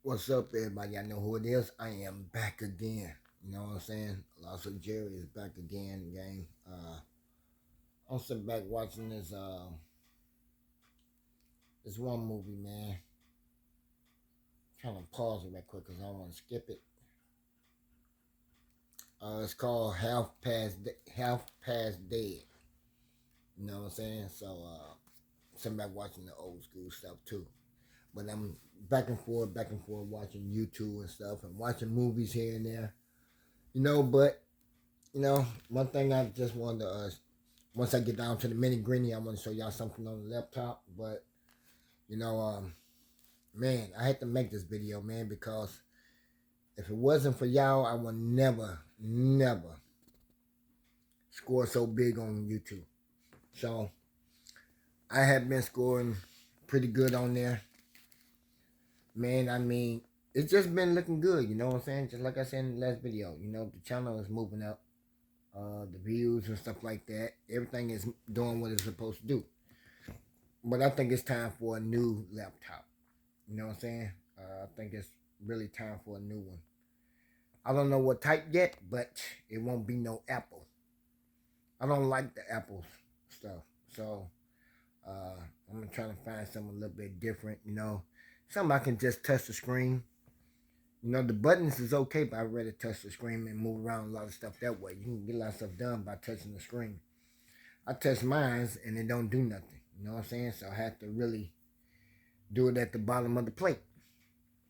What's up, everybody? I know who it is. I am back again. You know what I'm saying? Also, Jerry is back again, gang. I'm sitting back watching this one movie, man. Trying to pause it right quick because I don't want to skip it. It's called Half Past Dead. You know what I'm saying? So, sitting back watching the old school stuff too. But I'm back and forth watching YouTube and stuff and watching movies here and there. But one thing I just wanted to, once I get down to the mini gritty, I want to show y'all something on the laptop. But, you know, um, man, I had to make this video, man, because if it wasn't for y'all, I would never score so big on YouTube. So, I have been scoring pretty good on there. Man, I mean, it's just been looking good, you know what I'm saying? Just like I said in the last video, the channel is moving up. The views and stuff like that. Everything is doing what it's supposed to do. But I think it's time for a new laptop. You know what I'm saying? I think it's really time for a new one. I don't know what type yet, but it won't be no Apple. I don't like the Apple stuff. So I'm trying to find something a little bit different, Something I can just touch the screen. The buttons is okay, but I'd rather touch the screen and move around a lot of stuff that way. You can get a lot of stuff done by touching the screen. I touch mine and it don't do nothing. You know what I'm saying? So I have to really do it at the bottom of the plate.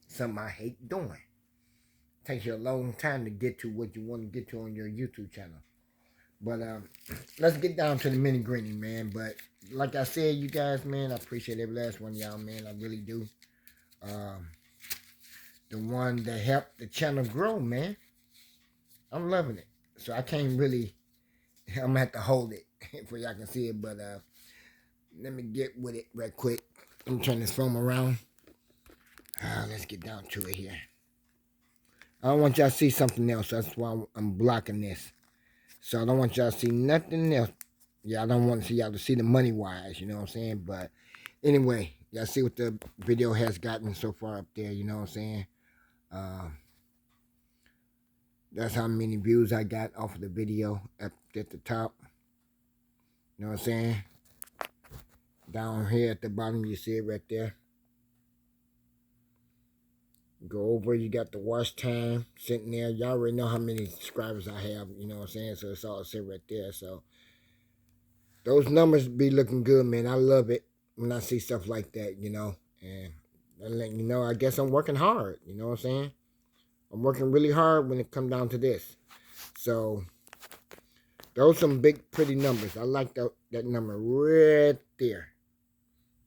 Something I hate doing. It takes you a long time to get to what you want to get to on your YouTube channel. But let's get down to the mini gritty, man. But like I said, you guys, man, I appreciate every last one of y'all, man. I really do. The one that helped the channel grow, man. I'm loving it. So I can't really, I'm going to have to hold it for y'all can see it. But let me get with it right quick. Let me turn this phone around. Let's get down to it here. I don't want y'all to see something else. That's why I'm blocking this. So I don't want y'all to see nothing else. Yeah, I don't want to see y'all to see the money wise, you know what I'm saying? But anyway, y'all see what the video has gotten so far up there, you know what I'm saying? That's how many views I got off of the video up at the top. You know what I'm saying? Down here at the bottom, you see it right there. Go over, you got the watch time sitting there. Y'all already know how many subscribers I have, you know what I'm saying? So it's all set right there. So those numbers be looking good, man. I love it when I see stuff like that, And I let you know, I guess I'm working hard, you know what I'm saying? I'm working really hard when it comes down to this. So those some big, pretty numbers. I like that number right there.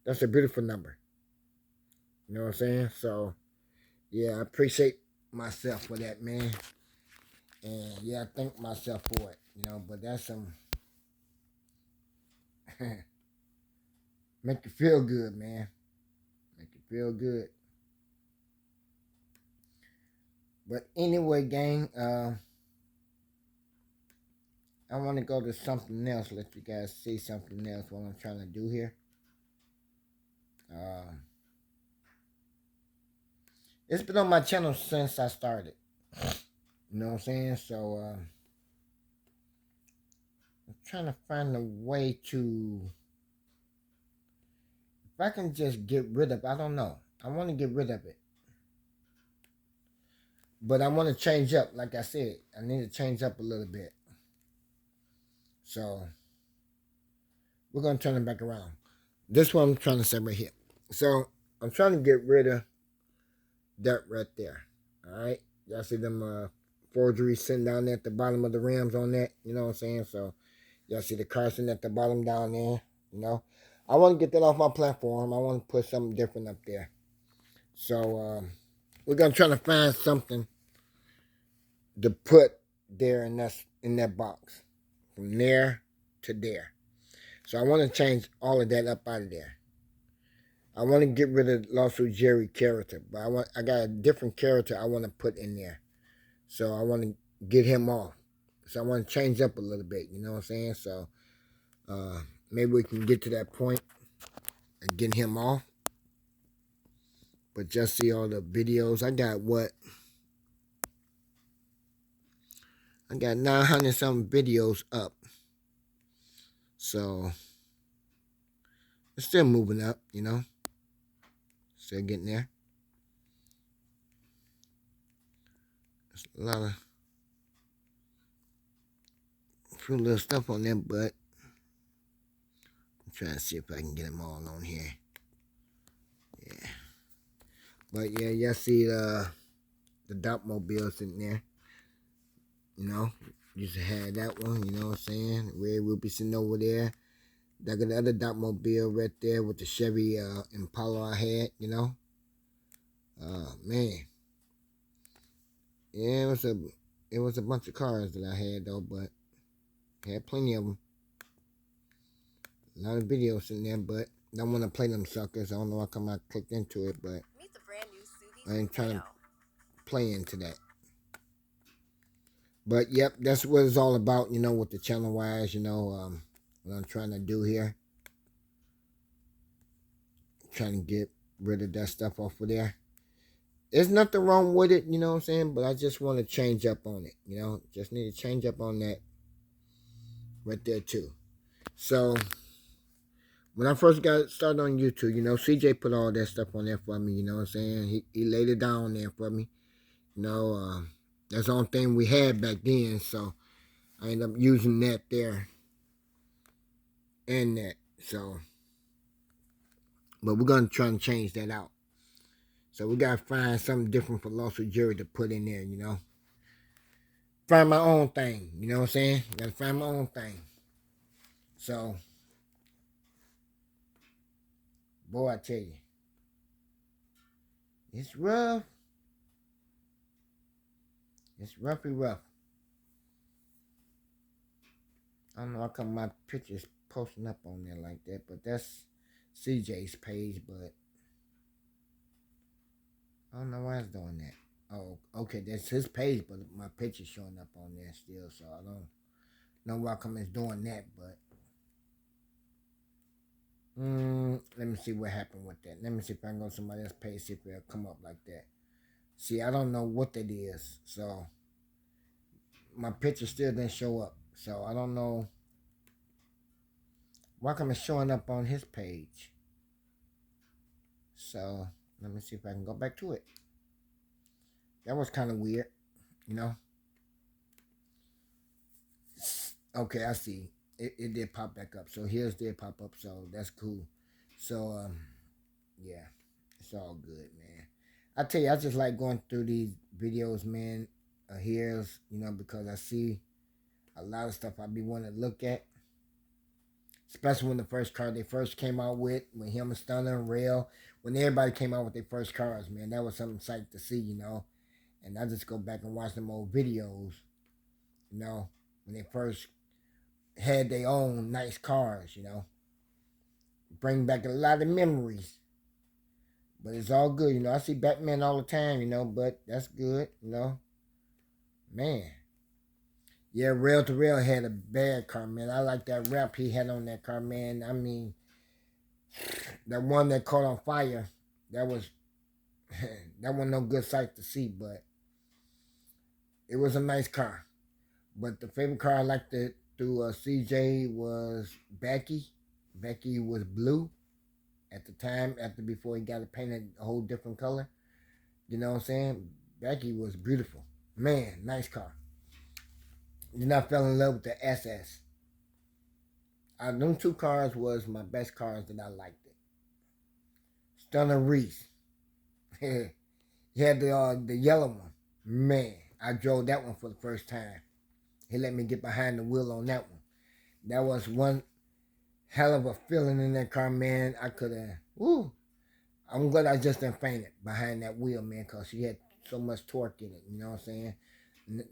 That's a beautiful number. You know what I'm saying? So, yeah, I appreciate myself for that, man. And, yeah, I thank myself for it, But that's some... make you feel good, man. Make you feel good. But anyway, gang, I want to go to something else. Let you guys see something else what I'm trying to do here. It's been on my channel since I started. You know what I'm saying? So, I'm trying to find a way to... if I can just get rid of... I don't know. I want to get rid of it. But I want to change up. Like I said, I need to change up a little bit. So, we're going to turn it back around. This one I'm trying to say right here. So, I'm trying to get rid of that right there. Alright? Y'all see them forgeries sitting down there at the bottom of the rims on that? You know what I'm saying? So, y'all see the car sitting at the bottom down there? I want to get that off my platform. I want to put something different up there. So, we're going to try to find something to put there in that box. From there to there. So I want to change all of that up out of there. I want to get rid of Lawsuit Jerry character, but I got a different character I want to put in there. So I want to get him off. So I want to change up a little bit, you know what I'm saying? So maybe we can get to that point and get him off. But just see all the videos. I got what? I got 900 something videos up. So it's still moving up, you know. Still getting there. There's a lot of few little stuff on there, but I'm trying to see if I can get them all on here. Yeah. But yeah, y'all see the Dot Mobile sitting there. You know, used to have that one, you know what I'm saying? Red will be sitting over there. That got the other Dot Mobile right there with the Chevy Impala I had, you know. Man. Yeah, it was a bunch of cars that I had though, but I had plenty of them. A lot of videos in there, but I don't want to play them suckers. I don't know how come I clicked into it, but I ain't trying to play into that. But yep, that's what it's all about, you know, with the channel wise, you know, what I'm trying to do here. Trying to get rid of that stuff off of there. There's nothing wrong with it, you know what I'm saying? But I just want to change up on it, you know? Just need to change up on that right there too. So when I first got started on YouTube, you know, CJ put all that stuff on there for me, you know what I'm saying? He laid it down there for me. You know, that's the only thing we had back then, so I ended up using that there and that. So, but we're going to try and change that out. So we got to find something different for Lost with Jerry to put in there, you know. Find my own thing, you know what I'm saying? Got to find my own thing. So, boy, I tell you, it's rough. It's roughy rough. I don't know how come my picture's posting up on there like that, but that's CJ's page, but I don't know why it's doing that. Oh, okay, that's his page, but my picture's showing up on there still, so I don't know why come it's doing that, but let me see what happened with that. Let me see if I can go to somebody else's page, see if it'll come up like that. See, I don't know what that is, so my picture still didn't show up, so I don't know why come it's showing up on his page. So let me see if I can go back to it. That was kind of weird, you know. Okay, I see. It did pop back up. So his did pop up, so that's cool. So yeah, it's all good, man. I tell you, I just like going through these videos, man. Here's, you know, because I see a lot of stuff I be wanting to look at. Especially when the first car they first came out with, when him and Stunner and Rail, when everybody came out with their first cars, man, that was something sight to see, you know. And I just go back and watch them old videos, you know, when they first had their own nice cars, you know. Bring back a lot of memories. But it's all good, you know. I see Batman all the time, you know, but that's good, you know. Man. Yeah, Rail to Rail had a bad car, man. I like that rap he had on that car, man. I mean, that one that caught on fire, that was that wasn't no good sight to see, but it was a nice car. But the favorite car I liked through CJ was Becky. Becky was blue at the time, before he got it painted a whole different color. You know what I'm saying? Becky was beautiful. Man, nice car. Then I fell in love with the SS. Them two cars was my best cars that I liked it. Stunner Reese. He had the yellow one. Man, I drove that one for the first time. He let me get behind the wheel on that one. That was one hell of a feeling in that car, man. I could have, woo. I'm glad I just didn't faint it behind that wheel, man, because she had so much torque in it, you know what I'm saying?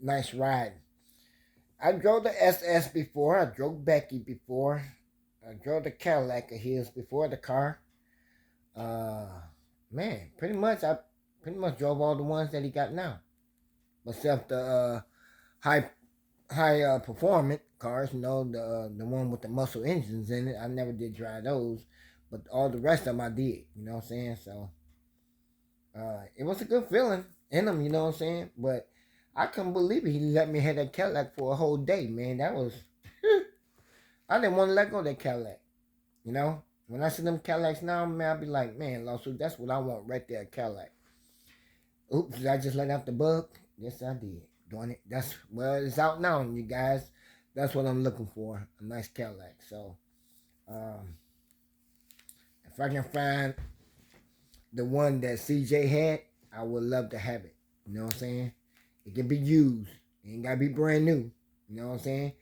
Nice ride. I drove the SS before. I drove Becky before. I drove the Cadillac of his before the car. Man, I pretty much drove all the ones that he got now. Except the high performance cars, you know, the one with the muscle engines in it. I never did drive those, but all the rest of them I did. You know what I'm saying? So It was a good feeling in him, you know what I'm saying? But I couldn't believe it. He let me have that Cadillac for a whole day, man. That was, I didn't want to let go of that Cadillac, you know? When I see them Cadillacs now, man, I'll be like, man, lawsuit, that's what I want right there, Cadillac. Oops, did I just let out the bug? Yes, I did. Doing it. That's, well, it's out now, you guys. That's what I'm looking for, a nice Cadillac. So, um, if I can find the one that CJ had, I would love to have it. You know what I'm saying? It can be used. It ain't gotta be brand new. You know what I'm saying?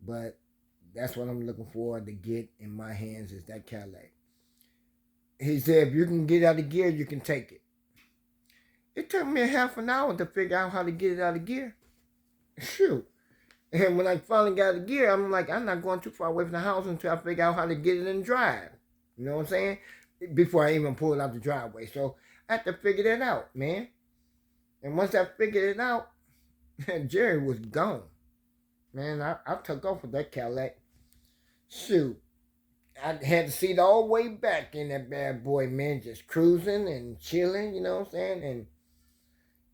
But that's what I'm looking for to get in my hands is that Cadillac. He said, if you can get out of gear, you can take it. It took me a half an hour to figure out how to get it out of gear. Shoot. And when I finally got out of gear, I'm like, I'm not going too far away from the house until I figure out how to get it in drive. You know what I'm saying? Before I even pull it out the driveway. So I had to figure that out, man. And once I figured it out, Jerry was gone. Man, I took off with that Cadillac. Shoot. I had to see it all the way back in that bad boy, man, just cruising and chilling, you know what I'm saying? And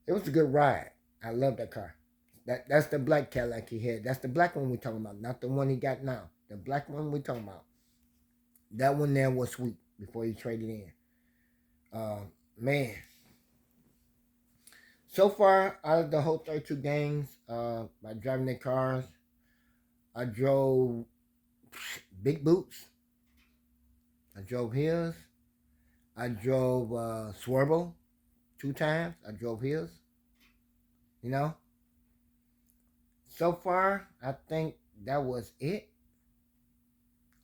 it was a good ride. I love that car. That's the black Cadillac he had. That's the black one we talking about, not the one he got now. The black one we talking about. That one there was sweet before he traded in. Man. So far, out of the whole 32 gangs, by driving their cars, I drove Big Boots. I drove his. I drove Swervo 2 times. I drove his. You know? So far, I think that was it.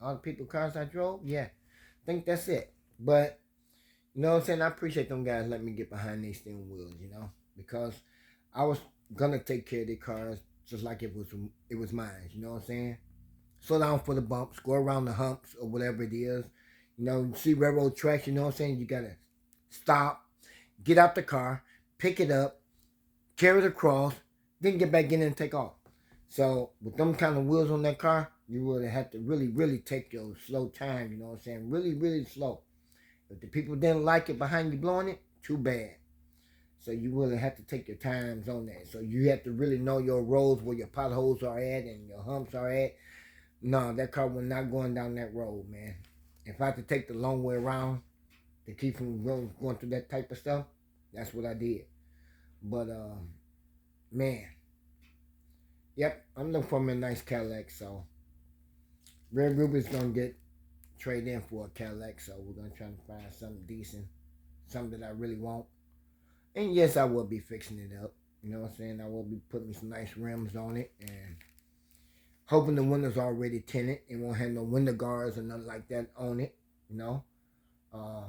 All the people cars I drove, yeah. I think that's it. But, you know what I'm saying? I appreciate them guys letting me get behind these steering wheels, you know? Because I was going to take care of their cars just like it was mine, you know what I'm saying? Slow down for the bumps, go around the humps or whatever it is. You know, you see railroad tracks, you know what I'm saying? You got to stop, get out the car, pick it up, carry it across, then get back in and take off. So with them kind of wheels on that car, you would have to really, really take your slow time, you know what I'm saying? Really, really slow. If the people didn't like it behind you blowing it, too bad. So you really have to take your times on that. So you have to really know your roads, where your potholes are at and your humps are at. No, that car was not going down that road, man. If I had to take the long way around to keep from going through that type of stuff, that's what I did. But, man. Yep, I'm looking for me a nice Cadillac, so Red Ruby's gonna get trade in for a Cadillac, so we're gonna try to find something decent, something that I really want. And yes, I will be fixing it up. You know what I'm saying? I will be putting some nice rims on it and hoping the windows already tinted. It won't have no window guards or nothing like that on it. You know, um,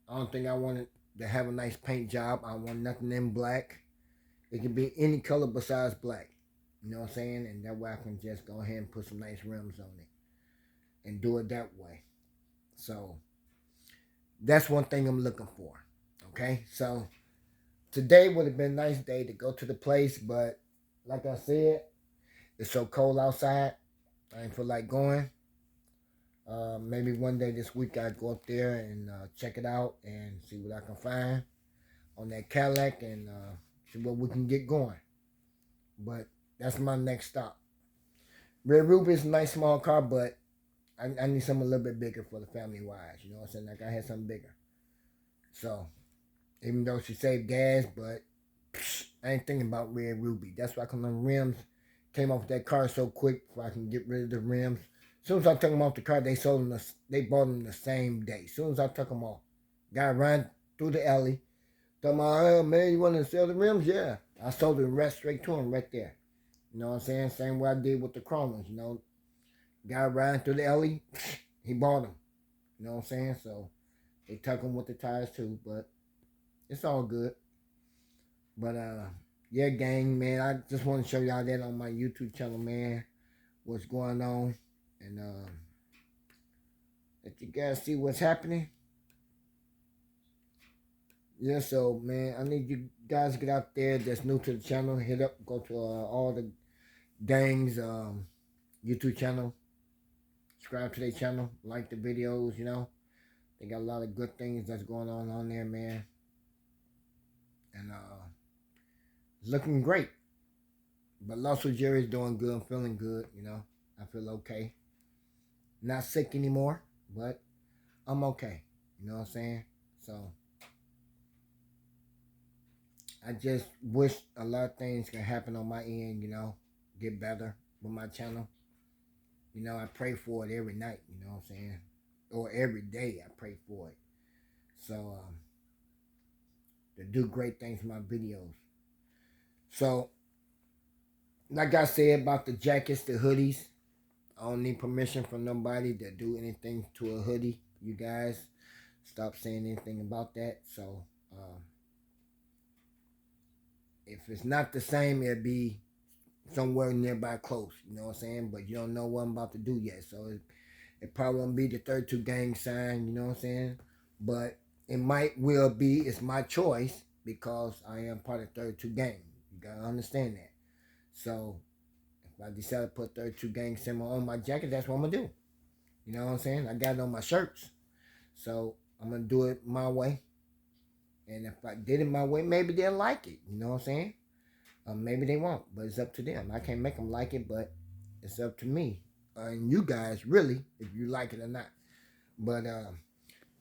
I don't think I wanted to have a nice paint job. I want nothing in black. It can be any color besides black. You know what I'm saying? And that way I can just go ahead and put some nice rims on it and do it that way. So that's one thing I'm looking for. Okay, so today would have been a nice day to go to the place, but like I said, it's so cold outside. I ain't feel like going. Maybe one day this week I go up there and check it out and see what I can find on that Cadillac and see what we can get going. But that's my next stop. Red Ruby is a nice small car, but I need something a little bit bigger for the family wise. You know what I'm saying? Like I had something bigger. So even though she saved gas, but I ain't thinking about Red Ruby. That's why them rims came off that car so quick so I can get rid of the rims. As soon as I took them off the car, they sold them. They bought them the same day. As soon as I took them off, guy ran through the alley. Told me, oh, man, you want to sell the rims? Yeah. I sold the rest straight to him right there. You know what I'm saying? Same way I did with the Chromas, you know. Guy ran through the alley, he bought them. You know what I'm saying? So they took them with the tires too, but it's all good. But yeah, gang, man, I just want to show y'all that on my YouTube channel, man. What's going on, and let you guys see what's happening. Yeah, so man, I need you guys to get out there that's new to the channel. Hit up, go to all the gangs YouTube channel. Subscribe to their channel, like the videos. You know, they got a lot of good things that's going on there, man. and looking great. But Lost Jerry's doing good. I'm feeling good. I feel okay. Not sick anymore, but I'm okay. You know what I'm saying? So I just wish a lot of things can happen on my end. Get better with my channel. I pray for it every night. You know what I'm saying? Or every day I pray for it. So to do great things in my videos. So like I said about the jackets, the hoodies, I don't need permission from nobody to do anything to a hoodie. You guys stop saying anything about that. So if it's not the same, it'll be somewhere nearby close. You know what I'm saying? But you don't know what I'm about to do yet. So it probably won't be the 32 gang sign. You know what I'm saying? But it will be. It's my choice because I am part of 32 gang. You gotta understand that. So if I decide to put 32 gang symbol on my jacket, that's what I'm gonna do. You know what I'm saying? I got it on my shirts. So I'm gonna do it my way. And if I did it my way, maybe they'll like it. You know what I'm saying? Maybe they won't, but it's up to them. I can't make them like it, but it's up to me and you guys, really, if you like it or not. But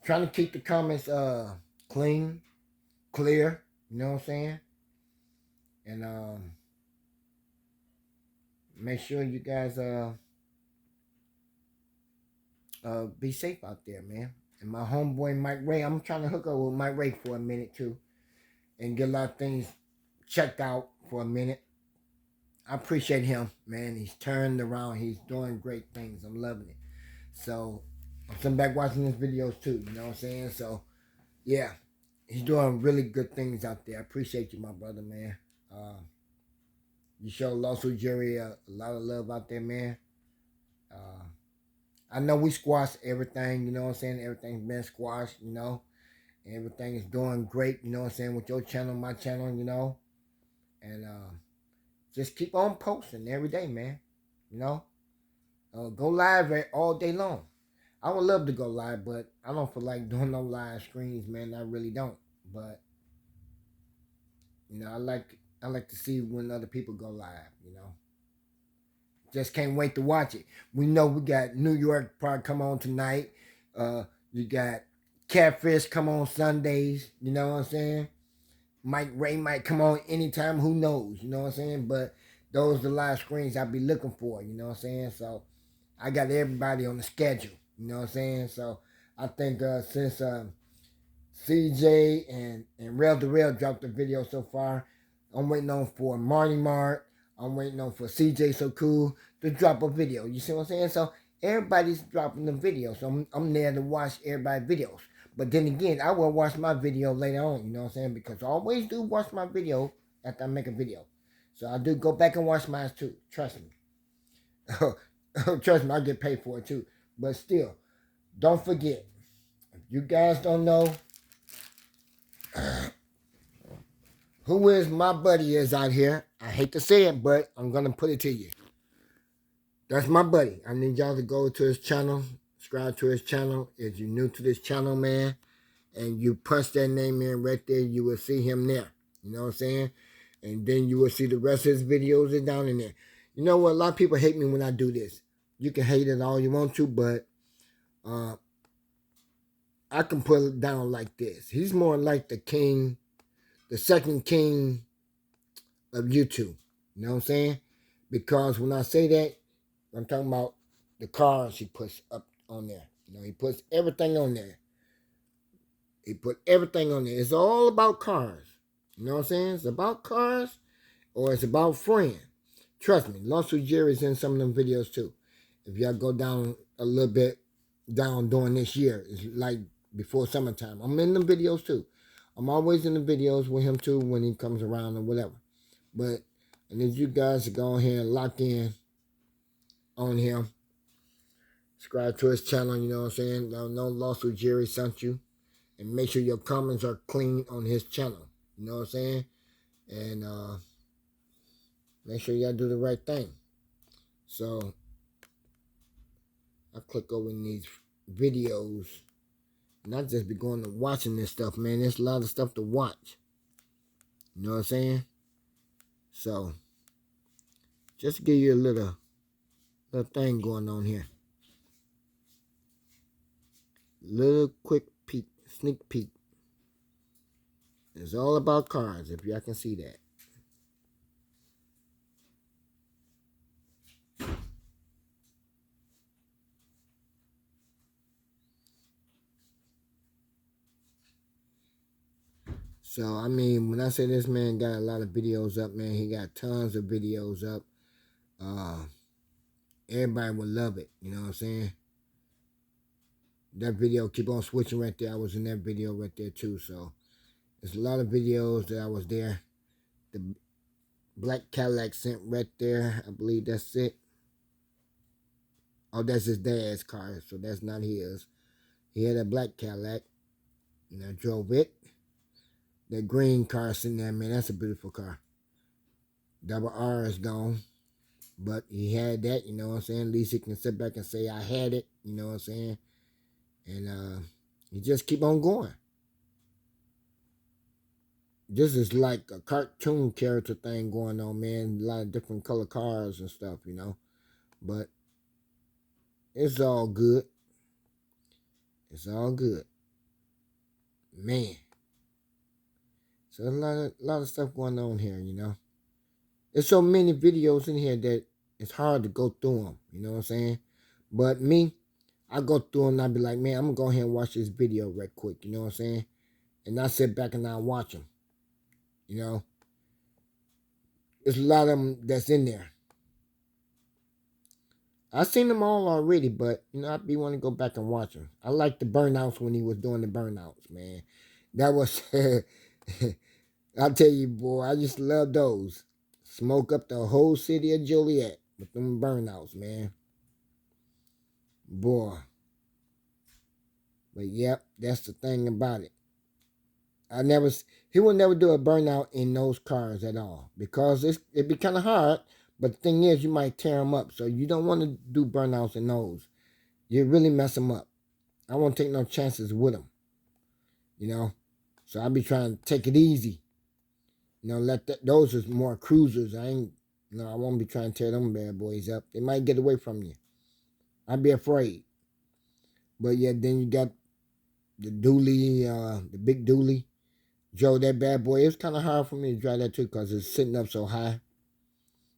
trying to keep the comments clean, clear. You know what I'm saying? And make sure you guys be safe out there, man. And my homeboy Mike Ray, I'm trying to hook up with Mike Ray for a minute too, and get a lot of things checked out for a minute. I appreciate him, man. He's turned around. He's doing great things. I'm loving it. So I'm sitting back watching his videos too. You know what I'm saying? So yeah, he's doing really good things out there. I appreciate you, my brother, man. You show Lost Jerry a lot of love out there, man. I know we squashed everything. You know what I'm saying? Everything's been squashed. Everything is doing great. You know what I'm saying? With your channel, my channel. And just keep on posting every day, man. Go live all day long. I would love to go live, but I don't feel like doing no live screens, man. I really don't. But I like to see when other people go live. Just can't wait to watch it. We know we got New York probably come on tonight. You got Catfish come on Sundays. You know what I'm saying? Mike Ray might come on anytime. Who knows? You know what I'm saying? But those are the live screens I be looking for. You know what I'm saying? So I got everybody on the schedule. You know what I'm saying? So I think since CJ and Rail to Rail dropped the video so far, I'm waiting on for Marty Mart. I'm waiting on for CJ So Cool to drop a video. You see what I'm saying? So everybody's dropping the video. So I'm there to watch everybody's videos. But then again, I will watch my video later on. You know what I'm saying? Because I always do watch my video after I make a video. So I do go back and watch mine too. Trust me. Trust me, I get paid for it too. But still, don't forget. If you guys don't know who is my buddy is out here, I hate to say it, but I'm going to put it to you. That's my buddy. I need y'all to go to his channel, subscribe to his channel. If you're new to this channel, man, and you punch that name in right there, you will see him there. You know what I'm saying? And then you will see the rest of his videos is down in there. You know what? A lot of people hate me when I do this. You can hate it all you want to, but I can put it down like this. He's more like the king, the second king of YouTube. You know what I'm saying? Because when I say that, I'm talking about the cars he puts up on there. He puts everything on there. He put everything on there. It's all about cars. You know what I'm saying? It's about cars or it's about friends. Trust me, Lost with Jerry's in some of them videos too. If y'all go down a little bit down during this year, it's like before summertime. I'm in the videos too. I'm always in the videos with him too when he comes around or whatever. But I need you guys to go ahead and lock in on him. Subscribe to his channel, you know what I'm saying? No Lost with Jerry sent you. And make sure your comments are clean on his channel. You know what I'm saying? And make sure y'all do the right thing. So I click over in these videos. Not just be going to watching this stuff, man. There's a lot of stuff to watch. You know what I'm saying? So, just to give you a little thing going on here. Little quick peek, sneak peek. It's all about cars, if y'all can see that. So, I mean, when I say this man got a lot of videos up, man, he got tons of videos up. Everybody would love it, you know what I'm saying? That video keep on switching right there. I was in that video right there too. So, there's a lot of videos that I was there. The black Cadillac sent right there. I believe that's it. Oh, that's his dad's car, so that's not his. He had a black Cadillac, and I drove it. That green car sitting there, man, that's a beautiful car. Double R is gone, but he had that, you know what I'm saying? At least he can sit back and say, I had it, you know what I'm saying? And he just keep on going. This is like a cartoon character thing going on, man. A lot of different color cars and stuff, you know. But it's all good. It's all good. Man. So a lot of stuff going on here, you know. There's so many videos in here that it's hard to go through them, you know what I'm saying? But me, I go through them and I be like, man, I'm going to go ahead and watch this video right quick, you know what I'm saying? And I sit back and I watch them, you know. There's a lot of them that's in there. I've seen them all already, but, you know, I be want to go back and watch them. I like the burnouts when he was doing the burnouts, man. That was, I'll tell you, boy, I just love those. Smoke up the whole city of Joliet with them burnouts, man. Boy. But yep, that's the thing about it. He will never do a burnout in those cars at all because it'd be kind of hard. But the thing is, you might tear them up, so you don't want to do burnouts in those. You really mess them up. I won't take no chances with them, you know. So I'll be trying to take it easy, you know. Those is more cruisers. I won't be trying to tear them bad boys up. They might get away from you. I'd be afraid. But yeah, then you got the dually, the big dually. Joe, that bad boy. It was kind of hard for me to drive that too because it's sitting up so high.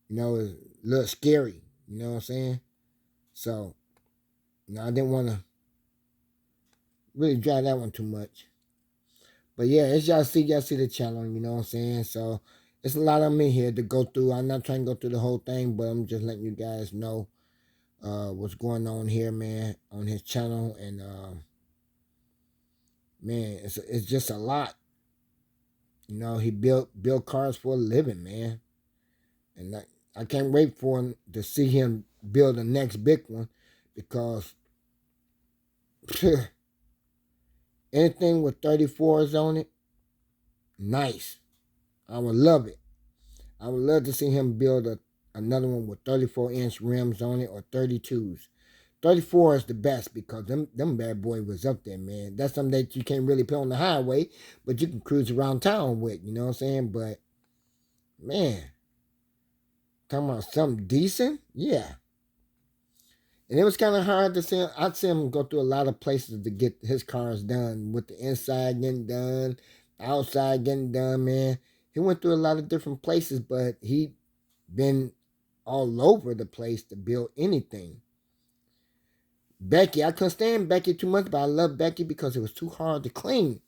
You know, it's a little scary. You know what I'm saying? So, you know, I didn't want to really drive that one too much. But yeah, as y'all see the channel, you know what I'm saying? So, it's a lot of me here to go through. I'm not trying to go through the whole thing, but I'm just letting you guys know what's going on here, man, on his channel. And, man, it's just a lot. You know, he built cars for a living, man. And I can't wait for him to see him build the next big one because anything with 34s on it, nice. I would love it. I would love to see him build another one with 34-inch rims on it or 32s. 34 is the best because them bad boy was up there, man. That's something that you can't really put on the highway, but you can cruise around town with, you know what I'm saying? But, man, talking about something decent? Yeah. And it was kind of hard to see him. I'd see him go through a lot of places to get his cars done, with the inside getting done, outside getting done, man. He went through a lot of different places, but he been all over the place to build anything. Becky, I couldn't stand Becky too much, but I love Becky because it was too hard to clean.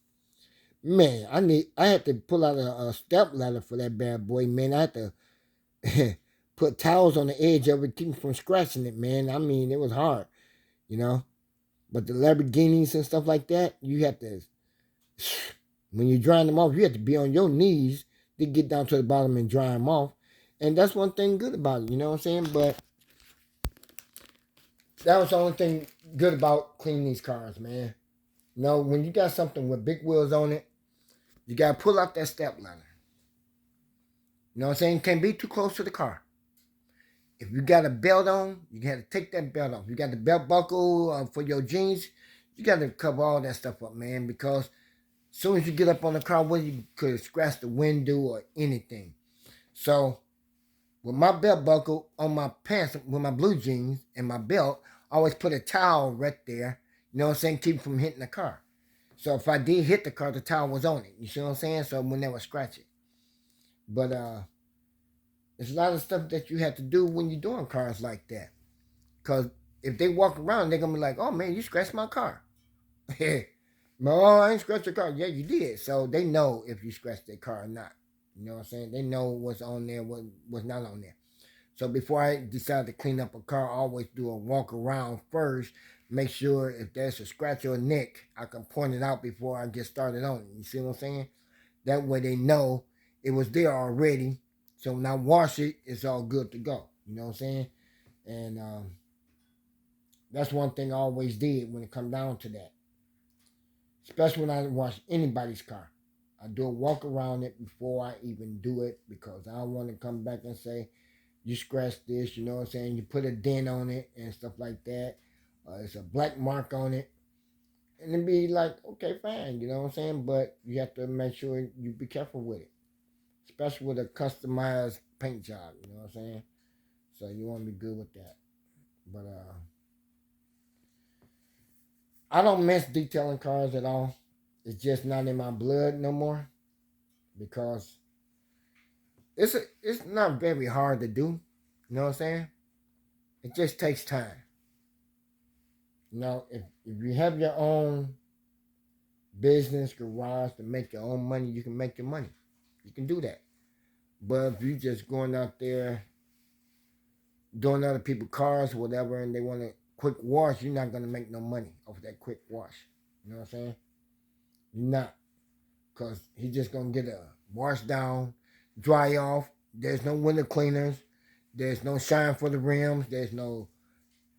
Man, I had to pull out a step ladder for that bad boy, man. I had to put towels on the edge of it, keep me from scratching it, man. I mean, it was hard, you know. But the Lamborghinis and stuff like that, you have to, when you're drying them off, you have to be on your knees to get down to the bottom and dry them off. And that's one thing good about it, you know what I'm saying? But that was the only thing good about cleaning these cars, man. You know, when you got something with big wheels on it, you got to pull out that step ladder. You know what I'm saying? Can't be too close to the car. If you got a belt on, you got to take that belt off. You got the belt buckle for your jeans, you got to cover all that stuff up, man, because soon as you get up on the car, whether you could scratch the window or anything. So with my belt buckle on my pants, with my blue jeans and my belt, I always put a towel right there. You know what I'm saying? Keep from hitting the car. So if I did hit the car, the towel was on it. You see what I'm saying? So I would never scratch it. But it's a lot of stuff that you have to do when you're doing cars like that. Cause if they walk around, they're gonna be like, "Oh man, you scratched my car." No, I ain't scratched your car. Yeah, you did. So they know if you scratched their car or not. You know what I'm saying? They know what's on there, what's not on there. So before I decide to clean up a car, I always do a walk around first. Make sure if there's a scratch or a nick, I can point it out before I get started on it. You see what I'm saying? That way they know it was there already. So when I wash it, it's all good to go. You know what I'm saying? And that's one thing I always did when it come down to that. Especially when I wash anybody's car. I do a walk around it before I even do it because I don't want to come back and say, you scratched this, you know what I'm saying? You put a dent on it and stuff like that. It's a black mark on it. And then be like, okay, fine, you know what I'm saying? But you have to make sure you be careful with it. Especially with a customized paint job, you know what I'm saying? So you want to be good with that. But I don't miss detailing cars at all. It's just not in my blood no more because it's not very hard to do. You know what I'm saying? It just takes time. You know, if you have your own business garage to make your own money, you can make your money. You can do that. But if you just going out there doing other people's cars or whatever and they want a quick wash, you're not gonna make no money off that quick wash. You know what I'm saying? You're not. Cause he's just gonna get a wash down, dry off. There's no window cleaners. There's no shine for the rims. There's no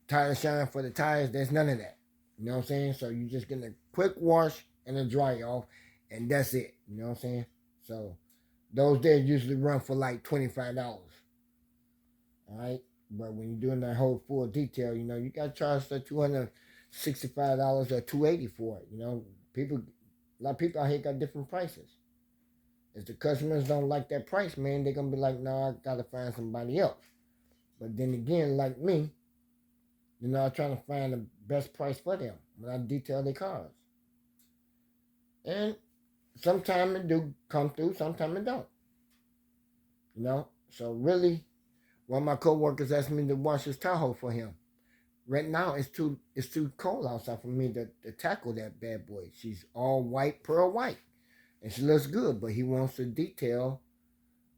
tire shine for the tires. There's none of that. You know what I'm saying? So you just get a quick wash and a dry off, and that's it. You know what I'm saying? So those there usually run for like $25. All right, but when you're doing that whole full detail, you know you got to charge the $265 or $280 for it. You know, people, a lot of people out here got different prices. If the customers don't like that price, man, they're gonna be like, "No, I gotta find somebody else." But then again, like me, you know, I'm trying to find the best price for them when I detail their cars. And sometimes it do come through, sometimes it don't. You know? So really, one of my coworkers asked me to wash his Tahoe for him. Right now it's too cold outside for me to tackle that bad boy. She's all white, pearl white. And she looks good, but he wants to detail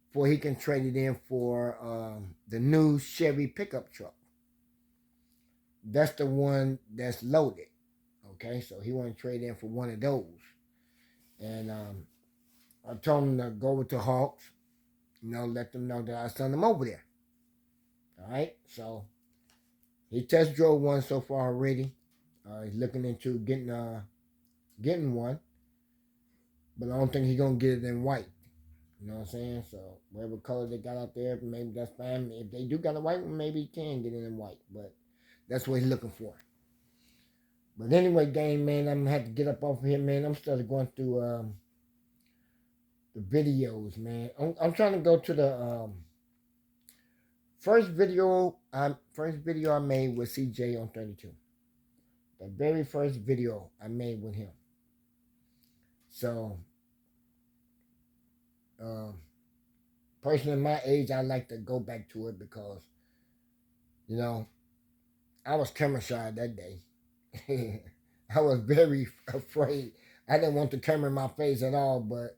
before he can trade it in for the new Chevy pickup truck. That's the one that's loaded. Okay, so he want to trade in for one of those. And I told him to go with the Hawks, you know, let them know that I sent them over there. All right, so he test drove one so far already. He's looking into getting one, but I don't think he's gonna get it in white. You know what I'm saying? So whatever color they got out there, maybe that's fine. If they do got a white one, maybe he can get it in white. But that's what he's looking for. But anyway, gang, man, I'm gonna have to get up off of here, man. I'm still going through the videos, man. I'm trying to go to the first video I made with CJ on 32. The very first video I made with him. So, person in my age, I like to go back to it because, you know, I was camera shy that day. I was very afraid. I didn't want the camera in my face at all, but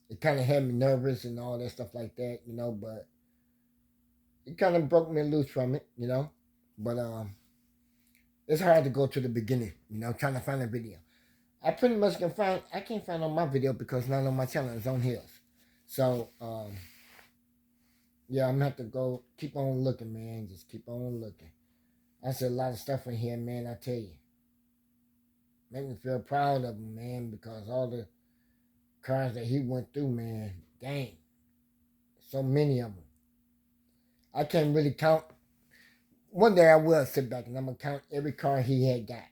it kind of had me nervous and all that stuff like that, you know. But it kind of broke me loose from it, you know. But it's hard to go to the beginning, you know, trying to find a video. I pretty much I can't find on my video because none on my channel is on his. So, yeah, I'm gonna have to go keep on looking, man. Just keep on looking. That's a lot of stuff in here, man, I tell you. Make me feel proud of him, man, because all the cars that he went through, man, dang. So many of them. I can't really count. One day I will sit back and I'm gonna count every car he had got.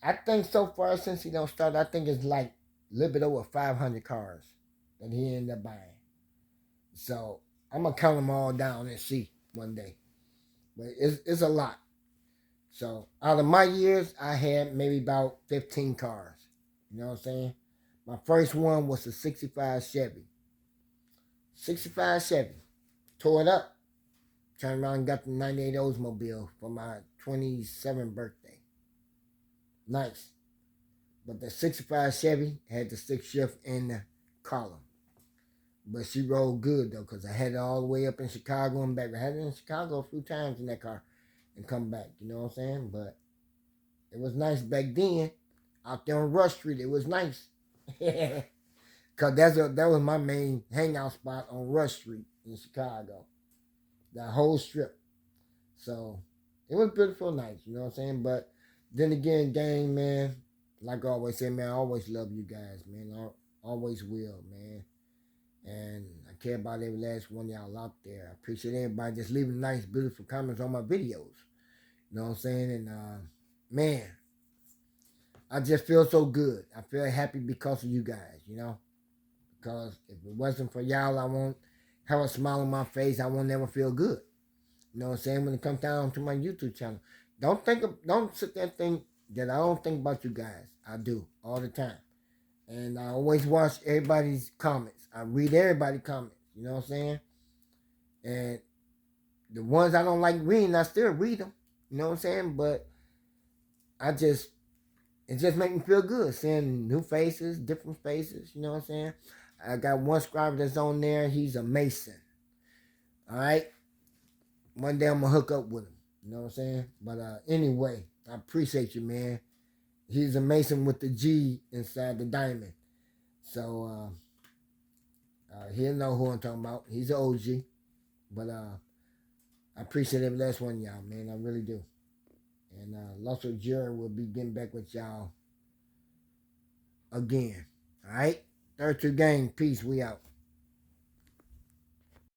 I think so far since he don't start, I think it's like a little bit over 500 cars that he ended up buying. So I'm gonna count them all down and see one day. But it's a lot. So out of my years, I had maybe about 15 cars. You know what I'm saying? My first one was a 65 Chevy. 65 Chevy. Tore it up. Turned around and got the 98 Oldsmobile for my 27th birthday. Nice. But the 65 Chevy had the stick shift in the column. But she rolled good though, because I had it all the way up in Chicago and back. I had it in Chicago a few times in that car and come back. You know what I'm saying? But it was nice back then. Out there on Rush Street, it was nice. Because that was my main hangout spot on Rush Street in Chicago. That whole strip. So it was beautiful nights, you know what I'm saying? But then again, gang, man, like I always say, man, I always love you guys, man. I always will, man. And I care about every last one of y'all out there. I appreciate everybody just leaving nice, beautiful comments on my videos. You know what I'm saying? And man, I just feel so good. I feel happy because of you guys, you know? Because if it wasn't for y'all, I won't have a smile on my face. I won't never feel good. You know what I'm saying? When it comes down to my YouTube channel, don't sit there and think that I don't think about you guys. I do all the time, and I always watch everybody's comments. I read everybody's comments. You know what I'm saying? And the ones I don't like reading, I still read them. You know what I'm saying? But it just makes me feel good seeing new faces, different faces. You know what I'm saying? I got one subscriber that's on there. He's a Mason. All right. One day I'm gonna hook up with him. You know what I'm saying? But anyway, I appreciate you, man. He's a Mason with the G inside the diamond. So he'll know who I'm talking about. He's an OG. But I appreciate every last one of y'all, man. I really do. And Lost Jerry will be getting back with y'all again. All right? 32 gang. Peace. We out.